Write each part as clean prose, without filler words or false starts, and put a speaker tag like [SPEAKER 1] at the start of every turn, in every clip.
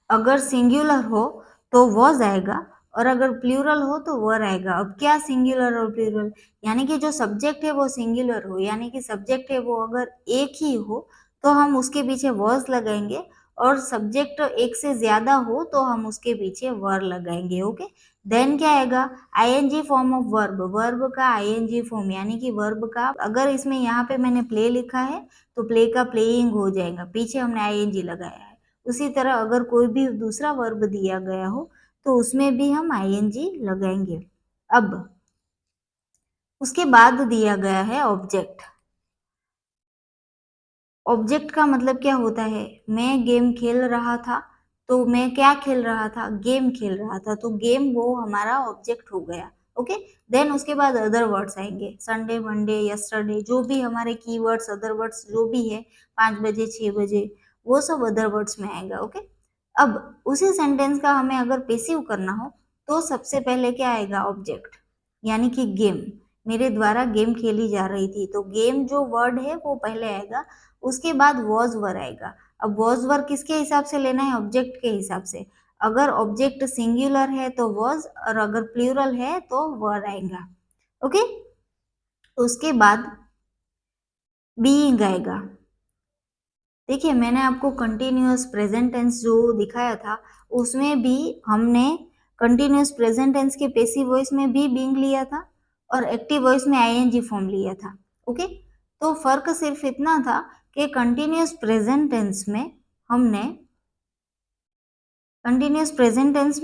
[SPEAKER 1] अगर सिंगुलर हो तो वॉज आएगा और अगर प्लूरल हो तो वर आएगा। अब क्या सिंगुलर और प्लूरल, यानी कि जो सब्जेक्ट है वो सिंगुलर हो, यानी कि सब्जेक्ट है वो अगर एक ही हो तो हम उसके पीछे वॉज लगाएंगे, और सब्जेक्ट एक से ज्यादा हो तो हम उसके पीछे वर लगाएंगे। ओके, देन क्या आएगा, ING form of verb, verb का आईएनजी फॉर्म, यानी कि वर्ब का, अगर इसमें यहाँ पे मैंने प्ले लिखा है तो प्ले का प्लेइंग हो जाएगा, पीछे हमने आईएनजी लगाया है। उसी तरह अगर कोई भी दूसरा वर्ब दिया गया हो तो उसमें भी हम आईएनजी लगाएंगे। अब उसके बाद दिया गया है ऑब्जेक्ट। ऑब्जेक्ट का मतलब क्या होता है, मैं गेम खेल रहा था, तो मैं क्या खेल रहा था, गेम खेल रहा था, तो गेम वो हमारा ऑब्जेक्ट हो गया। ओके, देन उसके बाद अदर वर्ड्स आएंगे, संडे, मंडे, यस्टरडे, जो भी हमारे कीवर्ड्स, अदर वर्ड्स जो भी है, 5 बजे, 6 बजे, वो सब अदर वर्ड्स में आएगा। ओके, अब उसी सेंटेंस का हमें अगर पेसिव करना हो तो सबसे पहले क्या आएगा, ऑब्जेक्ट, यानी कि गेम, मेरे द्वारा गेम खेली जा रही थी, तो गेम जो वर्ड है वो पहले आएगा, उसके बाद वॉज वर आएगा। अब वॉज वर किसके हिसाब से लेना है, ऑब्जेक्ट के हिसाब से। अगर ऑब्जेक्ट सिंगुलर है तो वॉज, और अगर प्लूरल है तो वर आएगा। ओके, उसके बाद बीइंग आएगा। देखिए, मैंने आपको कंटिन्यूअस प्रेजेंट टेंस जो दिखाया था उसमें भी हमने कंटिन्यूअस प्रेजेंट टेंस के पेसिव वॉइस में भी बीइंग लिया था और एक्टिव वॉइस में आईएनजी फॉर्म लिया था। ओके, तो फर्क सिर्फ इतना था कि कंटिन्यूअस प्रेजेंट टेंस में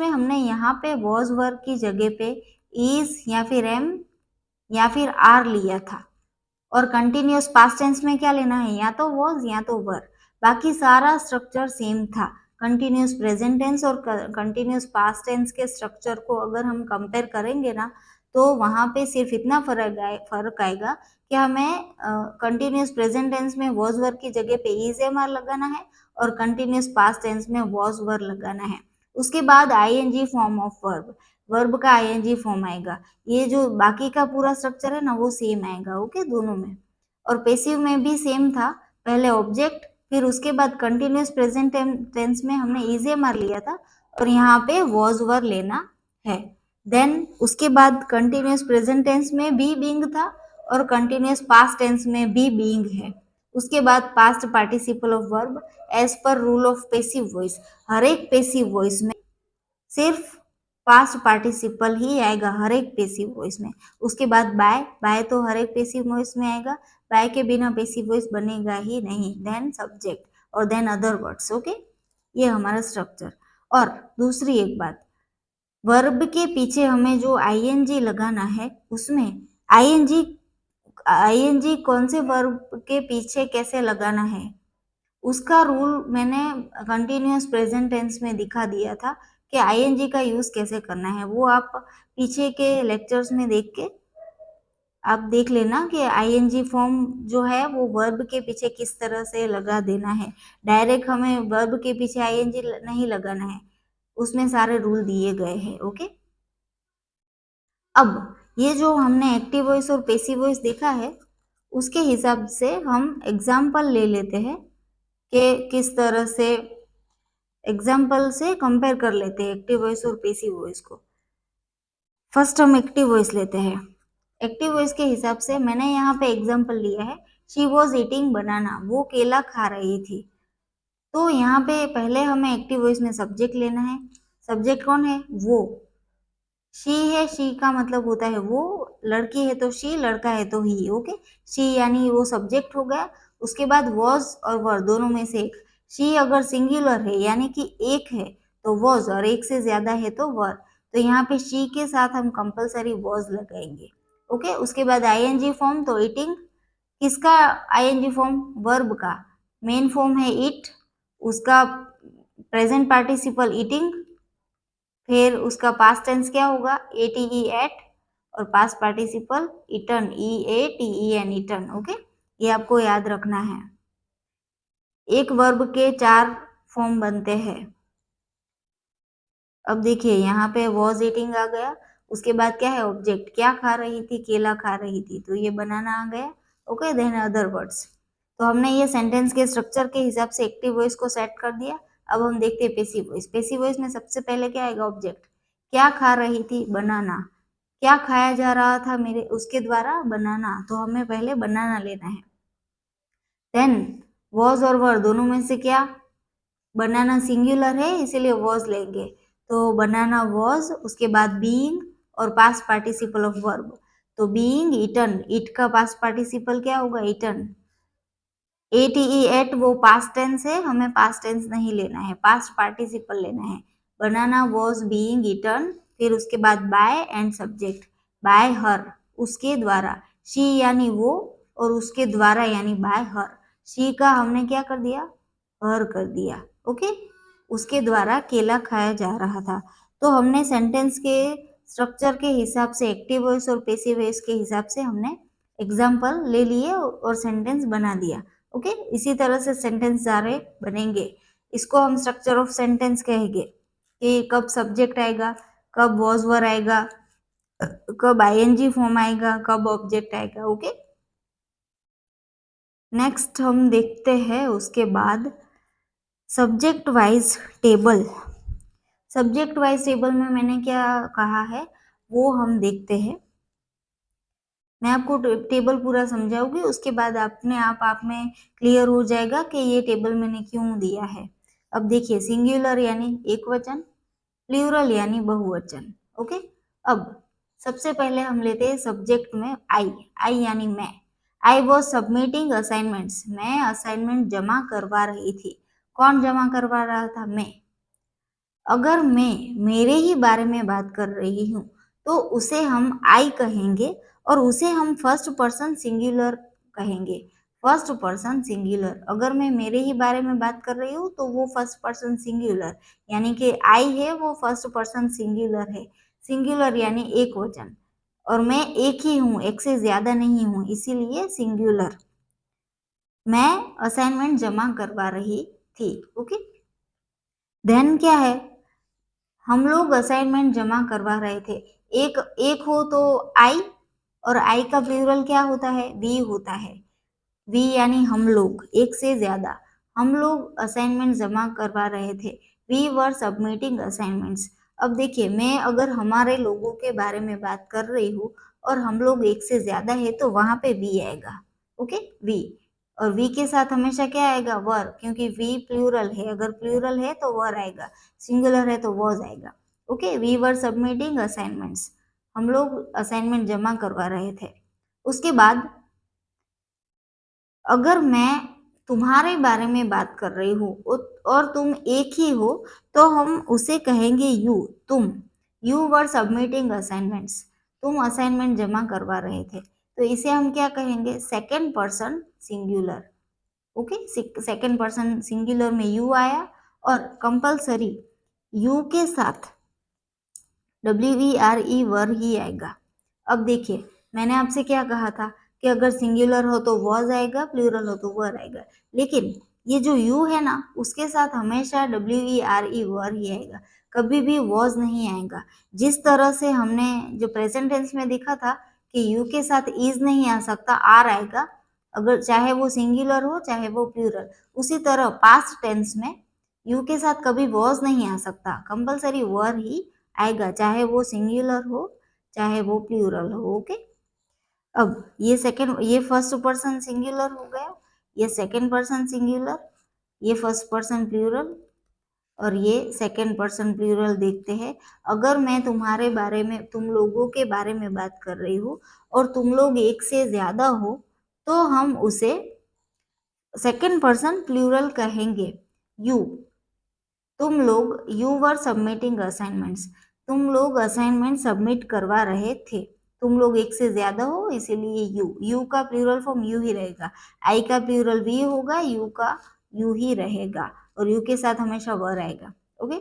[SPEAKER 1] हमने यहाँ पे वॉज वर्ब की जगह पे इज या फिर एम या फिर आर लिया था, और कंटिन्यूअस पास्ट टेंस में क्या लेना है, या तो वॉज या तो वर। बाकी सारा स्ट्रक्चर सेम था। कंटिन्यूअस प्रेजेंट टेंस और कंटिन्यूअस पास्ट टेंस के स्ट्रक्चर को अगर हम कंपेयर करेंगे ना, तो वहां पे सिर्फ इतना फर्क आएगा कि हमें कंटिन्यूअस प्रेजेंट टेंस में वॉज वर की जगह पे इज एम आर लगाना है और कंटिन्यूअस पास्ट टेंस में वॉज वर लगाना है। उसके बाद ING form of verb, verb का आईएनजी फॉर्म आएगा। ये जो बाकी का पूरा स्ट्रक्चर है ना वो सेम आएगा। ओके, दोनों में। और पेसिव में भी सेम था, पहले ऑब्जेक्ट, फिर उसके बाद कंटिन्यूअस प्रेजेंट टेंस में हमने इज एम आर लिया था और यहाँ पे वॉज वर लेना है। देन उसके बाद कंटिन्यूअस प्रेजेंट टेंस में भी बीइंग था और कंटिन्यूअस पास्ट टेंस में भी बीइंग है। उसके बाद past participle of verb as per rule of passive voice, हर एक पेसिव वॉइस में सिर्फ पास्ट पार्टिसिपल ही आएगा, हर एक पेसिव वॉइस में। उसके बाद बाय, बाय तो हर एक पेसिव वॉइस में आएगा, बाय के बिना पेसिव वॉइस बनेगा ही नहीं। देन सब्जेक्ट और देन अदर वर्ड्स। ओके, ये हमारा स्ट्रक्चर। और दूसरी एक बात, वर्ब के पीछे हमें जो आईएनजी लगाना है, उसमें आईएनजी आईएनजी कौन से वर्ब के पीछे कैसे लगाना है, उसका रूल मैंने कंटिन्यूअस प्रेजेंट टेंस में दिखा दिया था कि आईएनजी का यूज कैसे करना है। वो आप पीछे के लेक्चर्स में देख के आप देख लेना कि आईएनजी फॉर्म जो है वो वर्ब के पीछे किस तरह से लगा देना है। डायरेक्ट हमें वर्ब के पीछे आईएनजी नहीं लगाना है, उसमें सारे रूल दिए गए हैं। ओके, अब ये जो हमने एक्टिव वॉइस और पेसिव वॉइस देखा है, उसके हिसाब से हम एग्जाम्पल ले लेते हैं कि किस तरह से, एग्जाम्पल से कंपेयर कर लेते हैं एक्टिव वॉइस और पेसिव वॉइस को। फर्स्ट हम एक्टिव वॉइस लेते हैं। एक्टिव वॉइस के हिसाब से मैंने यहाँ पे एग्जाम्पल लिया है, शी वॉज ईटिंग बनाना, वो केला खा रही थी। तो यहाँ पे पहले हमें एक्टिव वॉइस में सब्जेक्ट लेना है। सब्जेक्ट कौन है, वो। शी है, शी का मतलब होता है वो, लड़की है तो शी, लड़का है तो ही। ओके, शी यानी वो सब्जेक्ट हो गया। उसके बाद वॉज और वर दोनों में से एक। शी अगर सिंगुलर है यानी कि एक है तो वॉज, और एक से ज्यादा है तो वर। तो यहाँ पे शी के साथ हम कंपलसरी वॉज लगाएंगे। ओके, उसके बाद आईएनजी फॉर्म, तो ईटिंग किसका आईएनजी फॉर्म, वर्ब का। मेन फॉर्म है इट, उसका प्रेजेंट पार्टिसिपल ईटिंग, फिर उसका पास्ट टेंस क्या होगा, एटीई एट, और past participle eaten, EATEN eaten. Okay, ये आपको याद रखना है। एक वर्ब के 4 फॉर्म बनते हैं। अब देखिए यहाँ पे वॉज ईटिंग आ गया, उसके बाद क्या है, ऑब्जेक्ट, क्या खा रही थी, केला खा रही थी, तो ये बनाना आ गया। Okay, then other words. तो हमने ये सेंटेंस के स्ट्रक्चर के हिसाब से एक्टिव वॉइस को सेट कर दिया। अब हम देखते हैं पेसिव वॉइस। पेसिव वॉइस में सबसे पहले क्या आएगा? ऑब्जेक्ट। क्या खा रही थी? बनाना। क्या खाया जा रहा था मेरे उसके द्वारा? बनाना। तो हमें पहले बनाना लेना है। देन वॉज और वर दोनों में से क्या? बनाना सिंगुलर है इसीलिए वॉज लेंगे, तो बनाना वॉज, उसके बाद बीइंग और पास्ट पार्टिसिपल ऑफ वर्ब। तो बीइंग ईटन, ईट का पास्ट पार्टिसिपल क्या होगा? ईटन। एट ई एट वो पास्ट टेंस है, हमें पास्ट टेंस नहीं लेना है, पास्ट पार्टिसिपल लेना है। बनाना वॉज बीइंग ईटन, फिर उसके बाद by and subject, by her, उसके द्वारा। शी यानी वो, और उसके द्वारा यानी बाय हर। शी का हमने क्या कर दिया? हर कर दिया। ओके, उसके द्वारा केला खाया जा रहा था। तो हमने सेंटेंस के स्ट्रक्चर के हिसाब से एक्टिव वॉइस और पैसिव वॉइस के हिसाब से हमने एग्जाम्पल ले लिए और सेंटेंस बना दिया। ओके, इसी तरह से सेंटेंस सारे बनेंगे। इसको हम स्ट्रक्चर ऑफ सेंटेंस कहेंगे कि कब सब्जेक्ट आएगा, कब वॉज वर आएगा, कब आईएनजी फॉर्म आएगा, कब ऑब्जेक्ट आएगा। ओके, नेक्स्ट हम देखते हैं उसके बाद subject wise table. Subject wise table में मैंने क्या कहा है वो हम देखते हैं। मैं आपको टेबल पूरा समझाऊंगी, उसके बाद अपने आप में क्लियर हो जाएगा कि ये टेबल मैंने क्यों दिया है। अब देखिए, सिंगुलर यानी एक वचन, प्लूरल यानी बहुवचन। ओके, अब सबसे पहले हम लेते हैं सब्जेक्ट में आई। आई यानी मैं। आई वॉज सबमिटिंग असाइनमेंट्स, मैं असाइनमेंट जमा करवा रही थी। कौन जमा करवा रहा था? मैं। अगर मैं मेरे ही बारे में बात कर रही हूँ तो उसे हम आई कहेंगे और उसे हम फर्स्ट पर्सन सिंगुलर कहेंगे। फर्स्ट पर्सन सिंगुलर, अगर मैं मेरे ही बारे में बात कर रही हूँ तो वो फर्स्ट पर्सन सिंगुलर, यानी कि आई है वो फर्स्ट पर्सन सिंगुलर है। सिंगुलर यानी एक वचन, और मैं एक ही हूँ, एक से ज्यादा नहीं हूँ, इसीलिए सिंगुलर। मैं असाइनमेंट जमा करवा रही थी। ओके, देन क्या है? हम लोग असाइनमेंट जमा करवा रहे थे। एक एक हो तो आई, और आई का प्लूरल क्या होता है? वी होता है। वी यानी हम लोग, एक से ज्यादा। हम लोग असाइनमेंट जमा करवा रहे थे। We were submitting assignments. अब देखिए, मैं अगर हमारे लोगों के बारे में बात कर रही हूँ और हम लोग एक से ज्यादा है तो वहां पे वी आएगा। Okay, we. और वी के साथ हमेशा क्या आएगा? वर, क्योंकि वी प्लूरल है, अगर प्लूरल है तो वर आएगा, सिंगुलर है तो वॉज आएगा। Okay, we were submitting assignments, हम लोग असाइनमेंट जमा करवा रहे थे। उसके बाद अगर मैं तुम्हारे बारे में बात कर रही हूँ और तुम एक ही हो तो हम उसे कहेंगे यू, तुम। यू वर सबमिटिंग असाइनमेंट्स, तुम असाइनमेंट जमा करवा रहे थे, तो इसे हम क्या कहेंगे? Second person singular. Okay, second person singular में यू आया और कंपल्सरी यू के साथ WERE वर ही आएगा। अब देखिए, मैंने आपसे क्या कहा था कि अगर सिंगुलर हो तो वॉज आएगा, प्लूरल हो तो वर आएगा, लेकिन ये जो यू है ना उसके साथ हमेशा WERE वर ही आएगा, कभी भी वॉज नहीं आएगा। जिस तरह से हमने जो प्रेजेंट टेंस में देखा था कि यू के साथ इज नहीं आ सकता, आर आएगा, अगर चाहे वो सिंगुलर हो चाहे वो प्लूरल, उसी तरह पास्ट टेंस में यू के साथ कभी वॉज नहीं आ सकता, कंपल्सरी वर ही आएगा, चाहे वो सिंगुलर हो चाहे वो प्लूरल हो। ओके, अब ये फर्स्ट पर्सन सिंगुलर हो गया, ये सेकंड पर्सन सिंगुलर, ये फर्स्ट पर्सन प्लूरल, और ये सेकंड पर्सन प्लूरल देखते हैं। अगर मैं तुम्हारे बारे में, तुम लोगों के बारे में बात कर रही हूँ और तुम लोग एक से ज्यादा हो तो हम उसे सेकंड पर्सन प्लूरल कहेंगे, यू। तुम लोग, यू वर सबमिटिंग असाइनमेंट्स, तुम लोग असाइनमेंट सबमिट करवा रहे थे। तुम लोग एक से ज्यादा हो इसीलिए यू, यू का प्लूरल फॉर्म यू ही रहेगा। आई का प्लूरल वी होगा, यू का यू ही रहेगा, और यू के साथ हमेशा वर आएगा। ओके,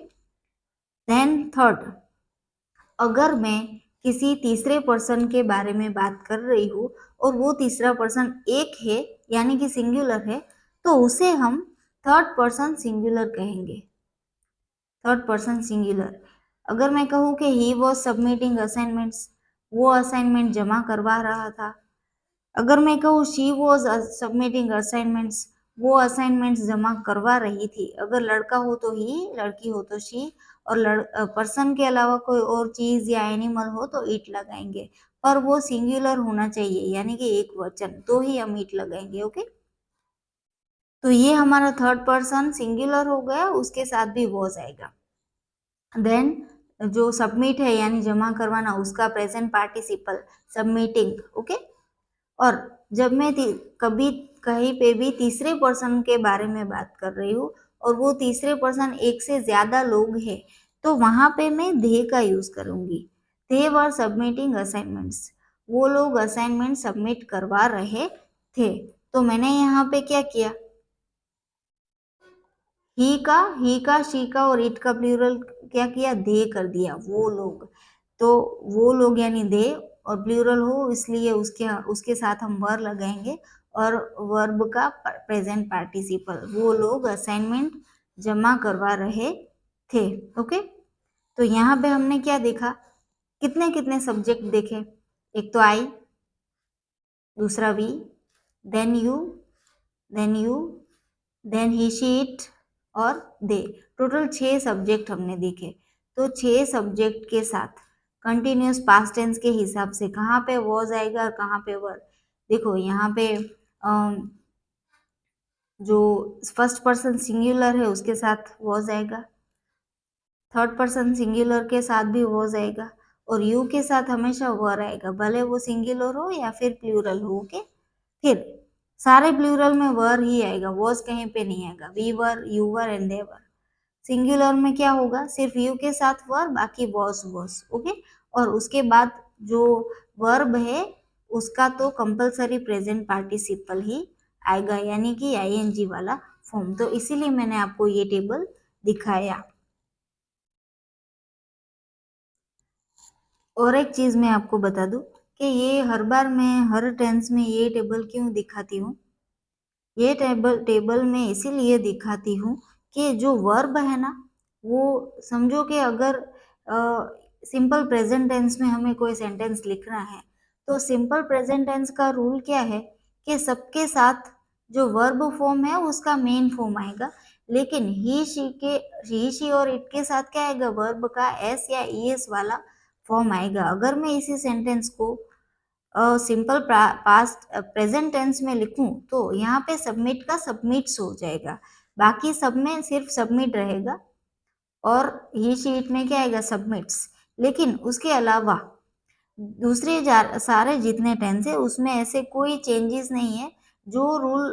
[SPEAKER 1] देन थर्ड, अगर मैं किसी तीसरे पर्सन के बारे में बात कर रही हूँ और वो तीसरा पर्सन एक है यानी कि सिंगुलर है, तो उसे हम थर्ड पर्सन सिंगुलर कहेंगे। थर्ड पर्सन सिंगुलर, अगर मैं कहूँ कि ही वॉज सबमिटिंग असाइनमेंट्स, वो असाइनमेंट जमा करवा रहा था। अगर मैं कहूँ शी वॉज सबमिटिंग असाइनमेंट्स, वो असाइनमेंट्स जमा करवा रही थी। अगर लड़का हो तो ही, लड़की हो तो शी, और पर्सन के अलावा कोई और चीज या एनिमल हो तो इट लगाएंगे, पर वो सिंगुलर होना चाहिए, यानी कि एक वचन, तो ही हम इट लगाएंगे। ओके, तो ये हमारा थर्ड पर्सन सिंगुलर हो गया, उसके साथ भी वॉज आएगा। देन जो सबमिट है यानी जमा करवाना, उसका प्रेजेंट पार्टिसिपल सबमिटिंग। ओके, और जब मैं कभी कहीं पे भी तीसरे पर्सन के बारे में बात कर रही हूँ और वो तीसरे पर्सन एक से ज्यादा लोग हैं, तो वहां पे मैं दे का यूज करूंगी। दे वर सबमिटिंग असाइनमेंट्स, वो लोग असाइनमेंट सबमिट करवा रहे थे। तो मैंने यहाँ पे क्या किया, ही का, शी का और इट का प्लूरल क्या किया, दे कर दिया, वो लोग। तो वो लोग यानी दे, और प्लूरल हो इसलिए उसके उसके साथ हम वर लगाएंगे, और वर्ब का प्रेजेंट पार्टिसिपल, वो लोग असाइनमेंट जमा करवा रहे थे। ओके, तो यहाँ पे हमने क्या देखा, कितने कितने सब्जेक्ट देखे, एक तो आई, दूसरा we, then you, then you, then he she it और दे। टोटल 6 सब्जेक्ट हमने देखे। तो 6 सब्जेक्ट के साथ कंटिन्यूस पास्ट टेंस के हिसाब से कहाँ पे वॉज आएगा और कहाँ पे वर। देखो यहाँ पे जो फर्स्ट पर्सन सिंगुलर है उसके साथ वॉज आएगा, थर्ड पर्सन सिंगुलर के साथ भी वॉज आएगा, और यू के साथ हमेशा वर आएगा, भले वो सिंगुलर हो या फिर प्लूरल हो। ओके, फिर सारे प्लूरल में वर ही आएगा, वॉज कहीं पे नहीं आएगा। We were, you were and they were. Singular में क्या होगा, सिर्फ यू के साथ वर, बाकी वॉज। ओके, और उसके बाद जो वर्ब है उसका तो कंपलसरी प्रेजेंट पार्टिसिपल ही आएगा, यानी कि आईएनजी वाला फॉर्म। तो इसीलिए मैंने आपको ये टेबल दिखाया। और एक चीज मैं आपको बता दूं कि ये हर बार मैं हर टेंस में ये टेबल क्यों दिखाती हूँ, ये टेबल में इसीलिए दिखाती हूँ कि जो वर्ब है ना, वो समझो कि अगर सिंपल प्रेजेंट टेंस में हमें कोई सेंटेंस लिखना है, तो सिंपल प्रेजेंट टेंस का रूल क्या है कि सबके साथ जो वर्ब फॉर्म है उसका मेन फॉर्म आएगा, लेकिन ही शी और इट के साथ क्या आएगा, वर्ब का एस या ईएस वाला फॉर्म आएगा। अगर मैं इसी सेंटेंस को सिंपल पास्ट प्रेजेंट टेंस में लिखूं तो यहाँ पे सबमिट का सबमिट्स हो जाएगा, बाकी सब में सिर्फ सबमिट रहेगा, और ही शीट में क्या आएगा, सबमिट्स। लेकिन उसके अलावा दूसरे सारे जितने टेंस है उसमें ऐसे कोई चेंजेस नहीं है। जो rule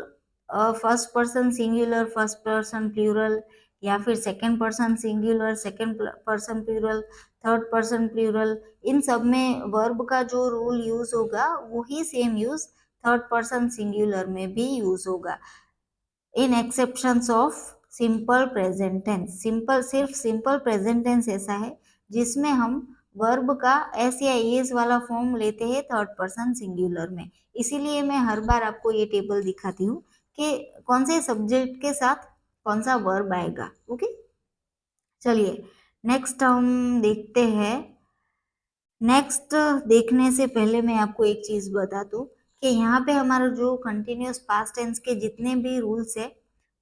[SPEAKER 1] first person singular, first person plural, या फिर second person singular, second person plural, third person plural, इन सब में वर्ब का जो रूल यूज होगा वही same use third person singular में भी यूज होगा, in exceptions of simple present tense. सिर्फ सिंपल प्रेजेंट टेंस ऐसा है जिसमें हम वर्ब का एस या एस वाला फॉर्म लेते हैं थर्ड पर्सन सिंगुलर में। इसीलिए मैं हर बार आपको ये टेबल दिखाती हूँ कि कौन से सब्जेक्ट के साथ कौन सा वर्ब आएगा। ओके, चलिए नेक्स्ट हम देखते हैं। नेक्स्ट देखने से पहले मैं आपको एक चीज बता दूं कि यहाँ पे हमारा जो कंटिन्यूअस पास्ट टेंस के जितने भी रूल्स है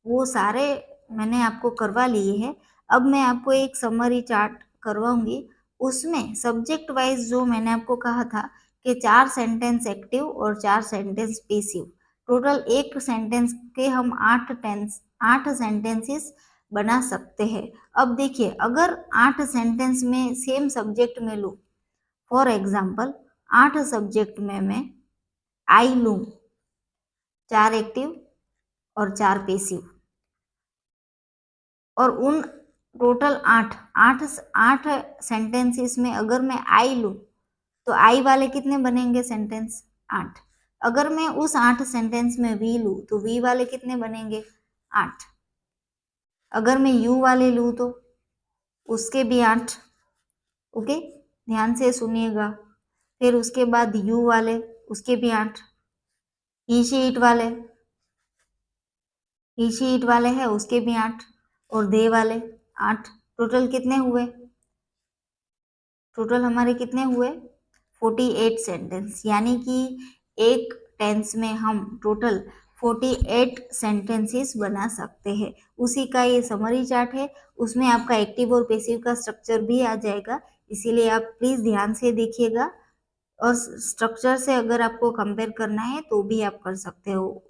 [SPEAKER 1] वो सारे मैंने आपको करवा लिए हैं। अब मैं आपको एक समरी चार्ट करवाऊंगी, उसमें सब्जेक्ट वाइज जो मैंने आपको कहा था कि 4 सेंटेंस एक्टिव और 4 सेंटेंस पेसिव, टोटल एक सेंटेंस के हम 8 सेंटेंसेस बना सकते हैं। अब देखिए, अगर 8 सेंटेंस में सेम सब्जेक्ट में लूँ, फॉर एग्जाम्पल 8 सब्जेक्ट में मैं आई लूं, 4 एक्टिव और 4 पेसिव, और उन टोटल आठ आठ सेंटेंसेस में अगर मैं आई लूं तो आई वाले कितने बनेंगे सेंटेंस, 8। अगर मैं उस 8 सेंटेंस में वी लूं तो वी वाले कितने बनेंगे, 8। अगर मैं यू वाले लूं तो उसके भी 8। ओके, ध्यान से सुनिएगा। फिर उसके बाद यू वाले, उसके भी 8। ई शीट वाले, ई शीट वाले हैं उसके भी 8, और दे वाले 8। टोटल कितने हुए, टोटल हमारे कितने हुए, 48 सेंटेंस। यानी कि एक टेंस में हम टोटल 48 सेंटेंसेस बना सकते हैं। उसी का ये समरी चार्ट है, उसमें आपका एक्टिव और पैसिव का स्ट्रक्चर भी आ जाएगा, इसीलिए आप प्लीज ध्यान से देखिएगा। और स्ट्रक्चर से अगर आपको कंपेयर करना है तो भी आप कर सकते हो,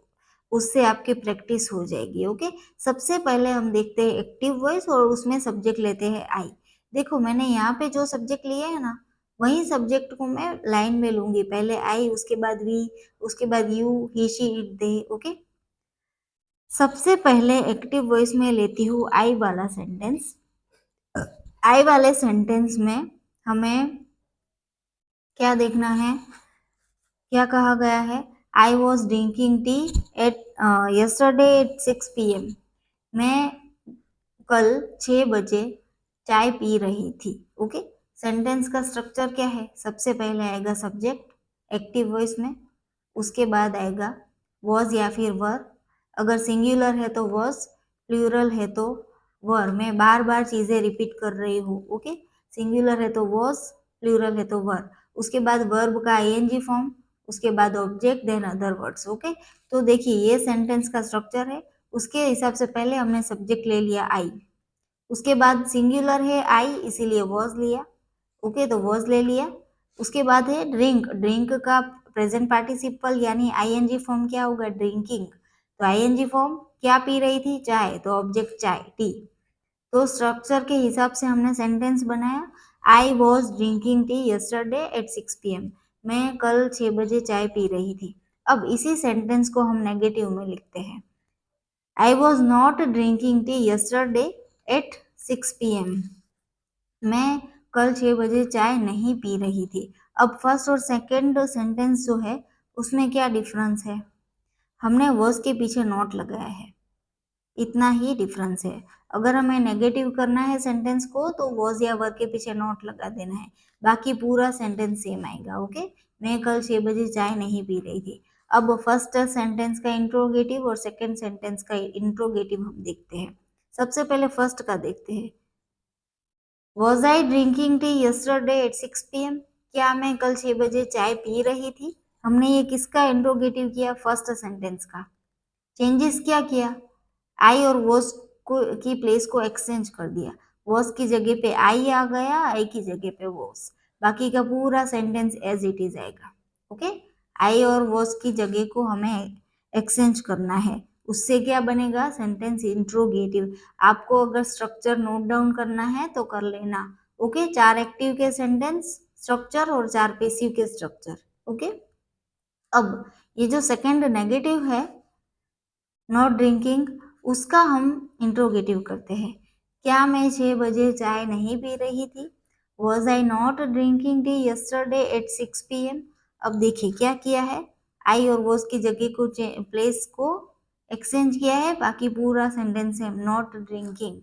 [SPEAKER 1] उससे आपकी प्रैक्टिस हो जाएगी। ओके, सबसे पहले हम देखते हैं एक्टिव वॉइस और उसमें सब्जेक्ट लेते हैं आई। देखो मैंने यहाँ पे जो सब्जेक्ट लिए है ना, वही सब्जेक्ट को मैं लाइन में लूंगी, पहले आई, उसके बाद वी, उसके बाद you, he, she, it, they. Okay, सबसे पहले एक्टिव वॉइस में लेती हूँ आई वाला सेंटेंस। आई वाले सेंटेंस में हमें क्या देखना है, क्या कहा गया है? I was drinking tea at yesterday at 6 PM। मैं कल 6 बजे चाय पी रही थी। ओके, सेंटेंस का स्ट्रक्चर क्या है? सबसे पहले आएगा सब्जेक्ट एक्टिव वॉइस में, उसके बाद आएगा वॉज या फिर वर, अगर सिंगुलर है तो वॉज, प्लूरल है तो वर। मैं बार बार चीजें रिपीट कर रही हूँ। ओके, सिंगुलर है तो वॉज, प्लूरल है तो वर, उसके बाद वर्ब का आईएनजी फॉर्म, उसके बाद object, then other words. Okay, तो देखिए ये सेंटेंस का स्ट्रक्चर है। उसके हिसाब से पहले हमने सब्जेक्ट ले लिया आई, उसके बाद सिंगुलर है आई इसीलिए वॉज लिया। ओके, तो वॉज ले लिया। उसके बाद है ड्रिंक, ड्रिंक का प्रेजेंट पार्टिसिपल यानी आईएनजी फॉर्म क्या होगा? ड्रिंकिंग। तो आईएनजी फॉर्म क्या पी रही थी? चाय, तो ऑब्जेक्ट चाय, टी। तो स्ट्रक्चर के हिसाब से हमने सेंटेंस बनाया, आई was drinking tea yesterday at 6 PM। मैं कल 6 बजे चाय पी रही थी। अब इसी सेंटेंस को हम नेगेटिव में लिखते हैं, I was not drinking tea yesterday at 6 PM। मैं कल 6 बजे चाय नहीं पी रही थी। अब फर्स्ट और सेकंड सेंटेंस जो है उसमें क्या डिफरेंस है? हमने वॉज के पीछे नॉट लगाया है, इतना ही डिफरेंस है। अगर हमें नेगेटिव करना है सेंटेंस को तो वॉज या वर के पीछे नॉट लगा देना है, बाकी पूरा सेंटेंस सेम आएगा। ओके, मैं कल 6 बजे चाय नहीं पी रही थी। अब फर्स्ट सेंटेंस का इंट्रोगेटिव और सेकंड सेंटेंस का इंट्रोगेटिव हम देखते हैं। सबसे पहले फर्स्ट का देखते हैं, was I drinking tea yesterday at 6 PM। क्या मैं कल 6 बजे चाय पी रही थी? हमने ये किसका इंट्रोगेटिव किया? फर्स्ट सेंटेंस का। चेंजेस क्या किया? आई और वॉज को की प्लेस को एक्सचेंज कर दिया, वॉज की जगह पे आई आ गया, आई की जगह पे वॉज, बाकी का पूरा सेंटेंस एज इट इज आएगा। ओके, आई और वॉज की जगह को हमें एक्सचेंज करना है, उससे क्या बनेगा? Sentence interrogative. आपको अगर स्ट्रक्चर नोट डाउन करना है तो कर लेना। ओके, 4 एक्टिव के सेंटेंस स्ट्रक्चर और 4 पेसिव के स्ट्रक्चर। ओके, अब ये जो सेकंड नेगेटिव है नॉट ड्रिंकिंग, उसका हम इंट्रोगेटिव करते हैं। क्या मैं 6 बजे चाय नहीं पी रही थी? Was I not drinking tea yesterday at 6 PM। अब देखिए क्या किया है, आई और वॉज की जगह को प्लेस को एक्सचेंज किया है, बाकी पूरा सेंटेंस है नॉट ड्रिंकिंग।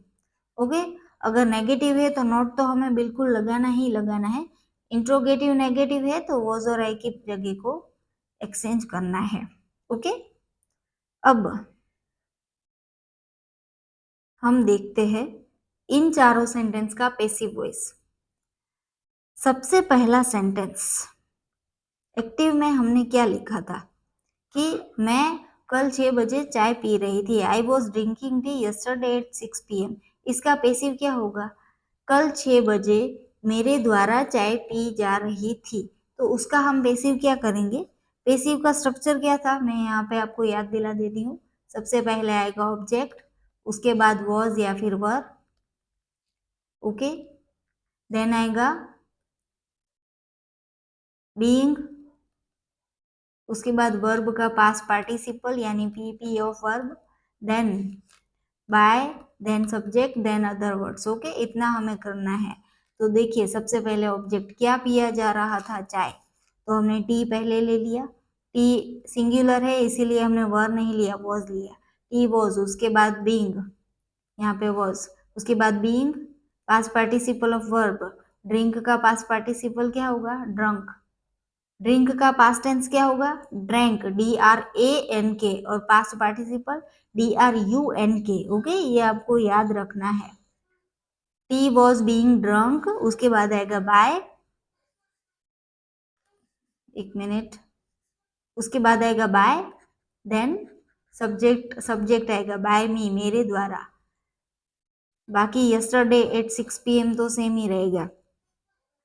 [SPEAKER 1] ओके, अगर नेगेटिव है तो नॉट तो हमें बिल्कुल लगाना ही लगाना है, इंट्रोगेटिव नेगेटिव है तो वॉज और आई की जगह को एक्सचेंज करना है। ओके, अब हम देखते हैं इन चारों सेंटेंस का पैसिव वॉइस। सबसे पहला सेंटेंस एक्टिव में हमने क्या लिखा था कि मैं कल 6 बजे चाय पी रही थी, आई was drinking tea yesterday at 6 PM। इसका पैसिव क्या होगा? कल 6 बजे मेरे द्वारा चाय पी जा रही थी, तो उसका हम पैसिव क्या करेंगे? पैसिव का स्ट्रक्चर क्या था? मैं यहाँ पे आपको याद दिला देती हूँ। सबसे पहले आएगा ऑब्जेक्ट, उसके बाद वॉज या फिर वर। ओके, देन आएगा बीइंग, उसके बाद वर्ब का पास्ट पार्टिसिपल यानी PP of verb, then by, then subject, then other words. Okay, इतना हमें करना है। तो देखिए सबसे पहले ऑब्जेक्ट क्या पिया जा रहा था? चाय, तो हमने टी पहले ले लिया, टी सिंगुलर है इसीलिए हमने वर नहीं लिया, वॉज लिया। टी वॉज, उसके बाद बीइंग, यहाँ पे वॉज, उसके बाद being past participle of verb, drink का पास्ट पार्टिसिपल क्या होगा? ड्रंक। ड्रिंक का पास्ट टेंस क्या होगा? ड्रैंक, DRANK, और पास्ट पार्टिसिपल DRUNK। ओके, ये आपको याद रखना है। टी वॉज बीइंग ड्रंक, उसके बाद आएगा बाय, एक मिनट, उसके बाद आएगा बाय, देन सब्जेक्ट आएगा बाय मी, मेरे द्वारा। बाकी यस्टरडे एट 6 PM तो सेम ही रहेगा।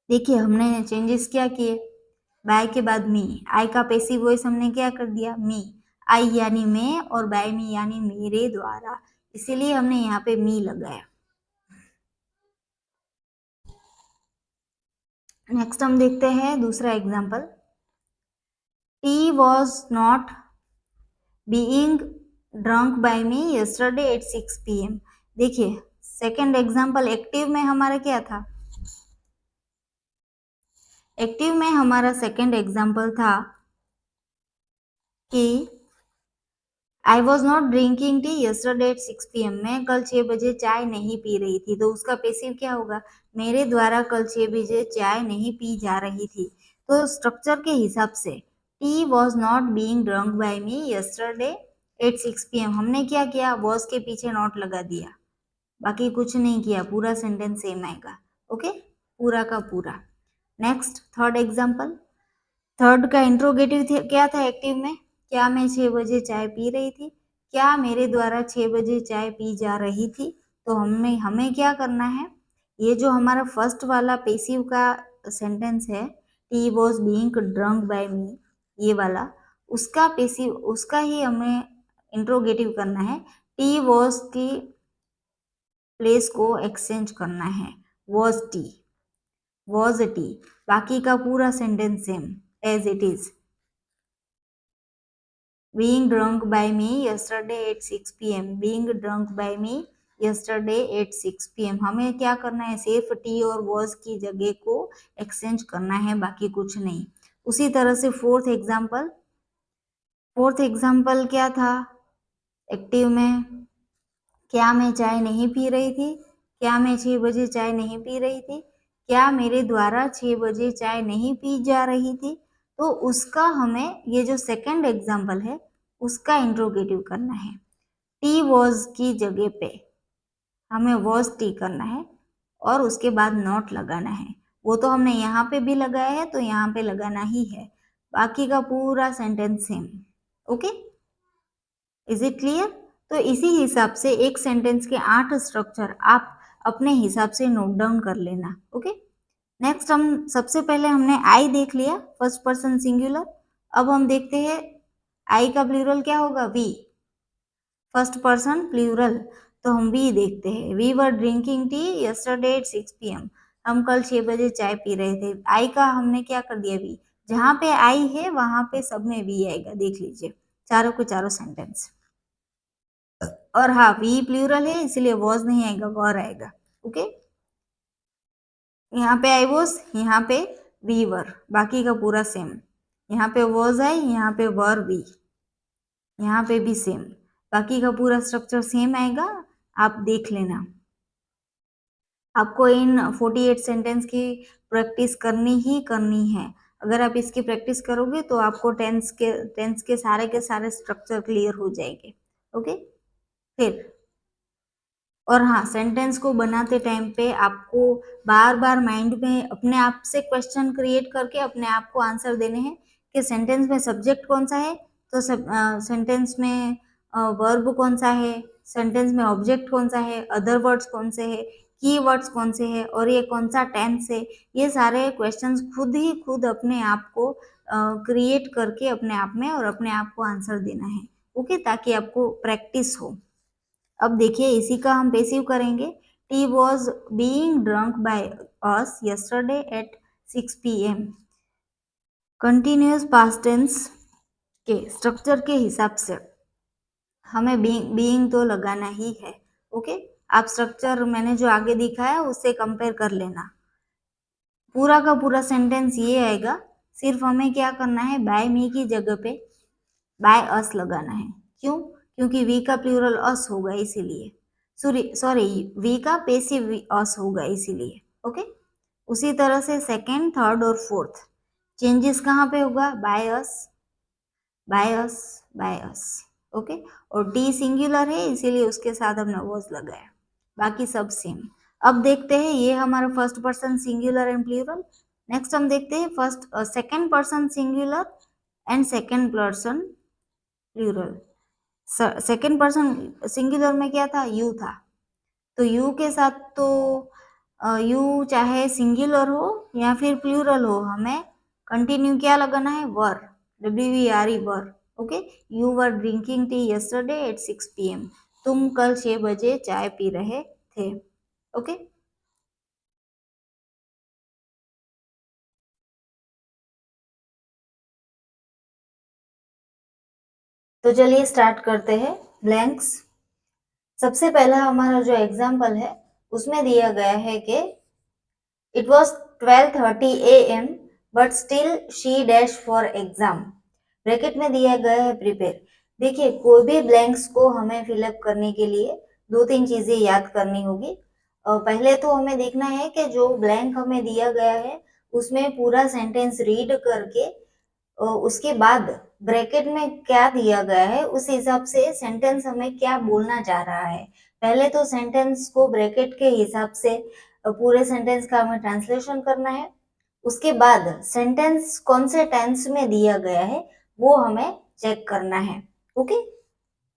[SPEAKER 1] देखिए हमने चेंजेस क्या किए, बाय के बाद मी, आई का पैसिव वॉइस हमने क्या कर दिया मी, आई यानी मैं और बाय मी यानी मेरे द्वारा, इसीलिए हमने यहाँ पे मी लगाया। नेक्स्ट हम देखते हैं दूसरा example, T was not being drunk by me yesterday at 6 PM। देखिए सेकेंड एग्जाम्पल एक्टिव में हमारा क्या था, एक्टिव में हमारा सेकेंड एग्जाम्पल था कि I was not drinking tea yesterday at 6 PM। मैं कल 6 बजे चाय नहीं पी रही थी, तो उसका पैसिव क्या होगा, मेरे द्वारा कल 6 बजे चाय नहीं पी जा रही थी। तो स्ट्रक्चर के हिसाब से T was not being drunk by me yesterday at 6 PM, हमने क्या किया, वॉज के पीछे नॉट लगा दिया, बाकी कुछ नहीं किया, पूरा सेंटेंस सेम आएगा। ओके, पूरा का पूरा। नेक्स्ट थर्ड एग्जाम्पल, थर्ड का इंट्रोगेटिव क्या था एक्टिव में, क्या मैं 6 बजे चाय पी रही थी, क्या मेरे द्वारा 6 बजे चाय पी जा रही थी। तो हमें क्या करना है, ये जो हमारा फर्स्ट वाला पेसिव का सेंटेंस है, tea was being drunk by me, ये वाला उसका पेसिव, उसका ही हमें इंट्रोगेटिव करना है, टी वॉज की प्लेस को एक्सचेंज करना है, वॉज टी, वॉज टी, बाकी का पूरा sentence same as it is. being drunk by me yesterday at 6 PM, being drunk by me yesterday at 6 PM, हमें क्या करना है, सिर्फ टी और वॉज की जगह को एक्सचेंज करना है, बाकी कुछ नहीं। उसी तरह से फोर्थ एग्जाम्पल क्या था एक्टिव में, क्या मैं चाय नहीं पी रही थी, क्या मैं 6 बजे चाय नहीं पी रही थी, क्या मेरे द्वारा 6 बजे चाय नहीं पी जा रही थी। तो उसका हमें, ये जो सेकंड एग्जाम्पल है उसका इंट्रोगेटिव करना है, टी वॉज की जगह पे हमें वॉज टी करना है और उसके बाद नॉट लगाना है। वो तो हमने यहाँ पे भी लगाया है, तो यहाँ पे लगाना ही है, बाकी का पूरा sentence same. Okay, is it clear. तो इसी हिसाब से एक सेंटेंस के 8 स्ट्रक्चर आप अपने हिसाब से नोट डाउन कर लेना। ओके, नेक्स्ट हम सबसे पहले हमने आई देख लिया, फर्स्ट पर्सन सिंगुलर। अब हम देखते हैं आई का प्लूरल क्या होगा, वी, फर्स्ट पर्सन प्लूरल, तो हम वी देखते हैं, we were drinking tea yesterday at 6 PM, हम कल 6 बजे चाय पी रहे थे। आई का हमने क्या कर दिया, वी, जहाँ पे आई है वहां पे सब में वी आएगा, देख लीजिए चारों के चारों सेंटेंस। और हाँ, वी प्लूरल है इसलिए वॉज नहीं आएगा, वर आएगा। ओके, यहाँ पे आई वॉज, यहाँ पे वी वर, बाकी का पूरा सेम, यहाँ पे वॉज आई, यहाँ पे वर वी, यहाँ पे भी सेम, बाकी का पूरा स्ट्रक्चर सेम आएगा, आप देख लेना। आपको इन 48 सेंटेंस की प्रैक्टिस करनी ही करनी है। अगर आप इसकी प्रैक्टिस करोगे तो आपको टेंस के सारे स्ट्रक्चर क्लियर हो जाएंगे। ओके, फिर और हाँ, सेंटेंस को बनाते टाइम पे आपको बार बार माइंड में अपने आप से क्वेश्चन क्रिएट करके अपने आप को आंसर देने हैं कि सेंटेंस में सब्जेक्ट कौन सा है, तो सेंटेंस में वर्ब कौन सा है, सेंटेंस में ऑब्जेक्ट कौन सा है, अदर वर्ड्स कौन से है, की वर्ड्स कौन से है, और ये कौन सा टेंस है। ये सारे क्वेश्चंस खुद ही खुद अपने आप को क्रिएट करके अपने आप में और अपने आप को आंसर देना है। ओके, ताकि आपको प्रैक्टिस हो। अब देखिए इसी का हम पेसिव करेंगे, tea was being drunk by us yesterday at 6 PM। Continuous past tense के स्ट्रक्चर के हिसाब से हमें बीइंग तो लगाना ही है। ओके, आप स्ट्रक्चर मैंने जो आगे दिखाया उससे कंपेयर कर लेना, पूरा का पूरा सेंटेंस ये आएगा, सिर्फ हमें क्या करना है, बाय मी की जगह पे बाय अस लगाना है। क्यों, क्योंकि वी का प्लूरल अस होगा इसीलिए, सॉरी वी का पेसिव अस होगा इसीलिए। ओके, उसी तरह से सेकेंड, थर्ड और फोर्थ चेंजेस कहाँ पे होगा, by us, by us, by us. Okay, और टी सिंगुलर है इसीलिए उसके साथ हमने वॉज लगाया, बाकी सब सेम। अब देखते हैं, ये हमारा first person singular and plural. Next हम देखते हैं second person singular and second person plural. Second person singular में क्या था, यू था, तो यू के साथ तो यू चाहे सिंगुलर हो या फिर प्लूरल हो, हमें कंटिन्यू क्या लगाना है, वर, WVRE were. Okay, you were drinking tea yesterday at 6 PM, तुम कल 6 बजे चाय पी रहे थे। ओके, तो चलिए स्टार्ट करते हैं ब्लैंक्स। सबसे पहला हमारा जो एग्जाम्पल है उसमें दिया गया है कि it was 12:30 AM but still she dash for exam. Bracket में दिया गया है प्रिपेयर। देखिए, कोई भी ब्लैंक्स को हमें फिलअप करने के लिए दो तीन चीजें याद करनी होगी। पहले तो हमें देखना है कि जो ब्लैंक हमें दिया गया है उसमें पूरा सेंटेंस रीड करके उसके बाद ब्रैकेट में क्या दिया गया है उस हिसाब से सेंटेंस हमें क्या बोलना चाह रहा है। पहले तो सेंटेंस को ब्रैकेट के हिसाब से पूरे सेंटेंस का हमें ट्रांसलेशन करना है। उसके बाद सेंटेंस कौन से टेंस में दिया गया है वो हमें चेक करना है। ओके,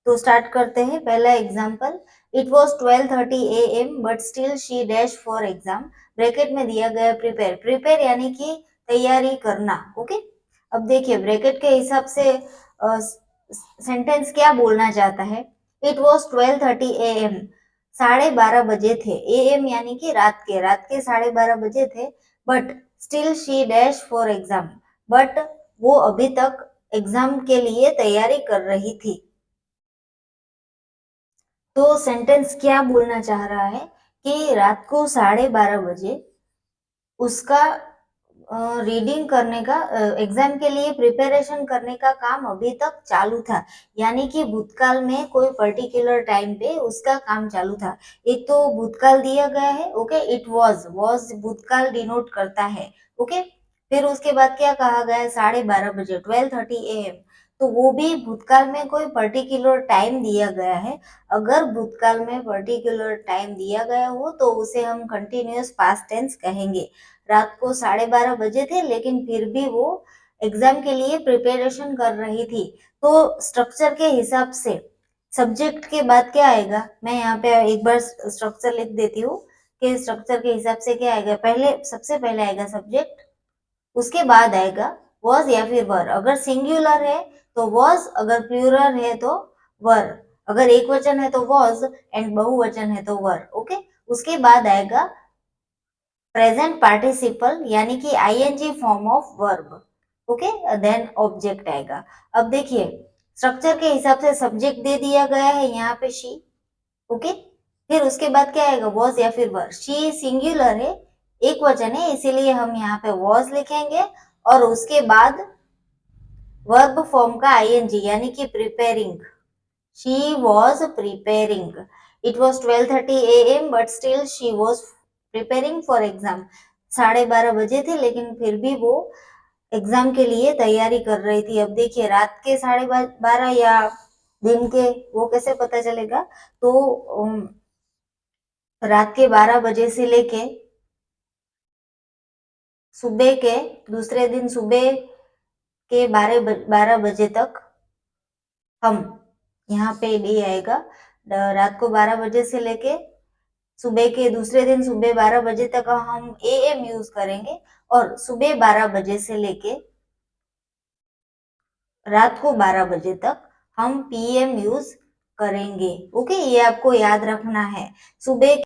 [SPEAKER 1] तो स्टार्ट करते हैं। पहला example, it was 12:30 AM but still she dash for exam. Bracket में दिया गया प्रिपेयर। प्रिपेयर यानी कि तैयारी करना। ओके, अब देखिए ब्रैकेट के हिसाब से सेंटेंस क्या बोलना चाहता है। इट वाज 12:30 AM, 12:30 बजे थे। AM यानी कि रात के 12:30 बजे थे। But still she dash for exam, but वो अभी तक एग्जाम के लिए तैयारी कर रही थी। तो सेंटेंस क्या बोलना चाह रहा है कि रात को 12:30 बजे उसका रीडिंग करने का, एग्जाम के लिए प्रिपरेशन करने का काम अभी तक चालू था। यानी कि भूतकाल में कोई पर्टिकुलर टाइम पे उसका काम चालू था। एक तो भूतकाल दिया गया है। ओके, इट वॉज भूतकाल डिनोट करता है। ओके, फिर उसके बाद क्या कहा गया है, 12:30 बजे, 12:30 AM, तो वो भी भूतकाल में कोई पर्टिकुलर टाइम दिया गया है। अगर भूतकाल में पर्टिकुलर टाइम दिया गया हो तो उसे हम कंटिन्यूअस पास्ट टेंस कहेंगे। रात को 12:30 बजे थे लेकिन फिर भी वो एग्जाम के लिए प्रिपरेशन कर रही थी। तो स्ट्रक्चर के हिसाब से सब्जेक्ट के बाद क्या आएगा, मैं यहाँ पे एक बार स्ट्रक्चर लिख देती हूँ कि स्ट्रक्चर के हिसाब से क्या आएगा। पहले सबसे पहले आएगा सब्जेक्ट, उसके बाद आएगा वॉज या फिर वर। अगर सिंगुलर है तो वॉज, अगर प्लूरल है तो वर, अगर एक वचन है तो वॉज एंड बहुवचन है तो वर। ओके, उसके बाद आएगा प्रेजेंट पार्टिसिपल यानी कि ING form of verb. Okay, then object आएगा। अब देखिए स्ट्रक्चर के हिसाब से सब्जेक्ट दे दिया गया है यहाँ पे शी। ओके, फिर उसके बाद क्या आएगा, वॉज या फिर वर। शी सिंगुलर है, एक वचन है, इसीलिए हम यहाँ पे वॉज लिखेंगे और उसके बाद वर्ब फॉर्म का आईएनजी यानी कि preparing. She was preparing. It was 12:30 AM but still she was preparing for exam. 12:30 बजे थे लेकिन फिर भी वो एग्जाम के लिए तैयारी कर रही थी। अब देखिए रात के 12:30 या दिन के, वो कैसे पता चलेगा। तो रात के 12 बजे से लेके सुबह के दूसरे दिन सुबह के 12 बजे तक हम, यहाँ पे डे आएगा, रात को 12 बजे से लेके सुबह के दूसरे दिन सुबह 12 बजे तक हम AM यूज करेंगे और सुबह 12 बजे से लेके रात को 12 बजे तक हम PM यूज करेंगे। ओके, ये आपको याद रखना है। सुबह